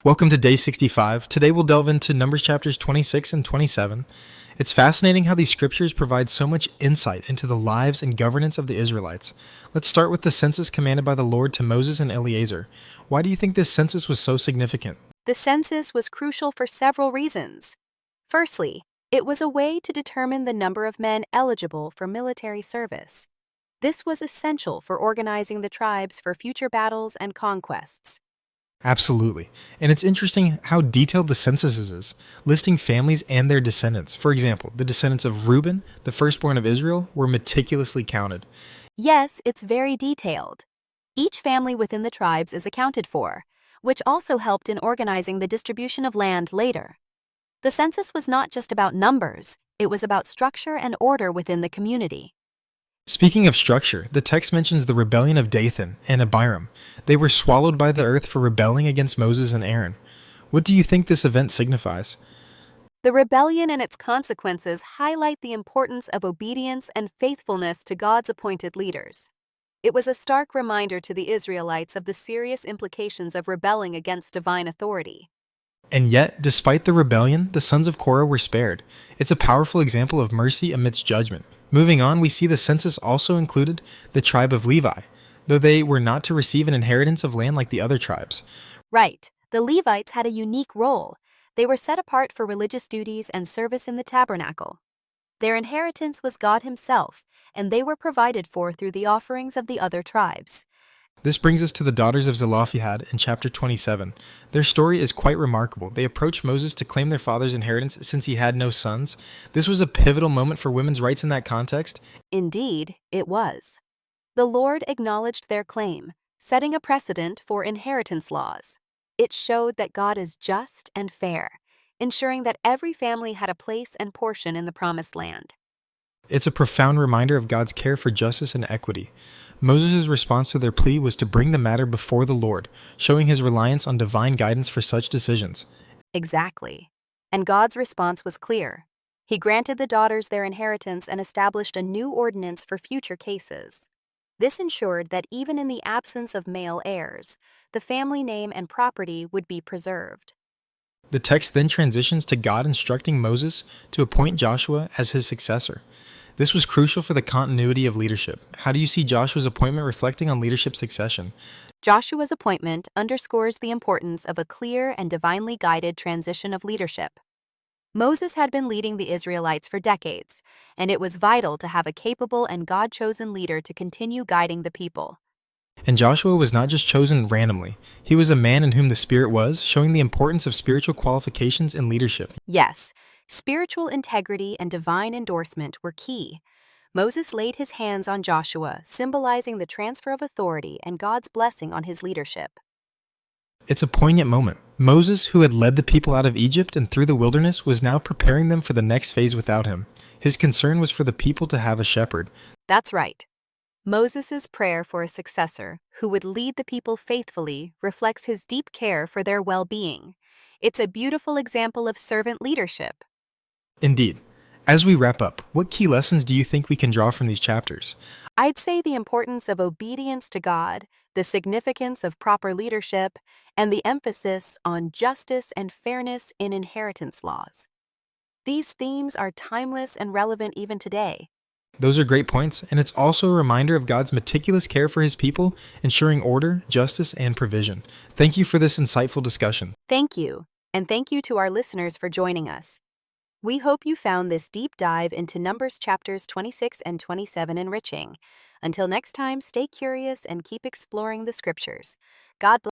Welcome to Day 65. Today we'll delve into Numbers chapters 26 and 27. It's fascinating how these scriptures provide so much insight into the lives and governance of the Israelites. Let's start with the census commanded by the Lord to Moses and Eleazar. Why do you think this census was so significant? The census was crucial for several reasons. Firstly, it was a way to determine the number of men eligible for military service. This was essential for organizing the tribes for future battles and conquests. Absolutely. And it's interesting how detailed the census is, listing families and their descendants. For example, the descendants of Reuben, the firstborn of Israel, were meticulously counted. Yes, it's very detailed. Each family within the tribes is accounted for, which also helped in organizing the distribution of land later. The census was not just about numbers, it was about structure and order within the community. Speaking of structure, the text mentions the rebellion of Dathan and Abiram. They were swallowed by the earth for rebelling against Moses and Aaron. What do you think this event signifies? The rebellion and its consequences highlight the importance of obedience and faithfulness to God's appointed leaders. It was a stark reminder to the Israelites of the serious implications of rebelling against divine authority. And yet, despite the rebellion, the sons of Korah were spared. It's a powerful example of mercy amidst judgment. Moving on, we see the census also included the tribe of Levi, though they were not to receive an inheritance of land like the other tribes. Right, the Levites had a unique role. They were set apart for religious duties and service in the tabernacle. Their inheritance was God Himself, and they were provided for through the offerings of the other tribes. This brings us to the daughters of Zelophehad in chapter 27. Their story is quite remarkable. They approached Moses to claim their father's inheritance since he had no sons. This was a pivotal moment for women's rights in that context. Indeed, it was. The Lord acknowledged their claim, setting a precedent for inheritance laws. It showed that God is just and fair, ensuring that every family had a place and portion in the Promised Land. It's a profound reminder of God's care for justice and equity. Moses' response to their plea was to bring the matter before the Lord, showing his reliance on divine guidance for such decisions. Exactly. And God's response was clear. He granted the daughters their inheritance and established a new ordinance for future cases. This ensured that even in the absence of male heirs, the family name and property would be preserved. The text then transitions to God instructing Moses to appoint Joshua as his successor. This was crucial for the continuity of leadership. How do you see Joshua's appointment reflecting on leadership succession? Joshua's appointment underscores the importance of a clear and divinely guided transition of leadership. Moses had been leading the Israelites for decades, and it was vital to have a capable and God-chosen leader to continue guiding the people. And Joshua was not just chosen randomly. He was a man in whom the Spirit was, showing the importance of spiritual qualifications in leadership. Yes, spiritual integrity and divine endorsement were key. Moses laid his hands on Joshua, symbolizing the transfer of authority and God's blessing on his leadership. It's a poignant moment. Moses, who had led the people out of Egypt and through the wilderness, was now preparing them for the next phase without him. His concern was for the people to have a shepherd. That's right. Moses' prayer for a successor who would lead the people faithfully reflects his deep care for their well-being. It's a beautiful example of servant leadership. Indeed. As we wrap up, what key lessons do you think we can draw from these chapters? I'd say the importance of obedience to God, the significance of proper leadership, and the emphasis on justice and fairness in inheritance laws. These themes are timeless and relevant even today. Those are great points, and it's also a reminder of God's meticulous care for his people, ensuring order, justice, and provision. Thank you for this insightful discussion. Thank you, and thank you to our listeners for joining us. We hope you found this deep dive into Numbers chapters 26 and 27 enriching. Until next time, stay curious and keep exploring the scriptures. God bless.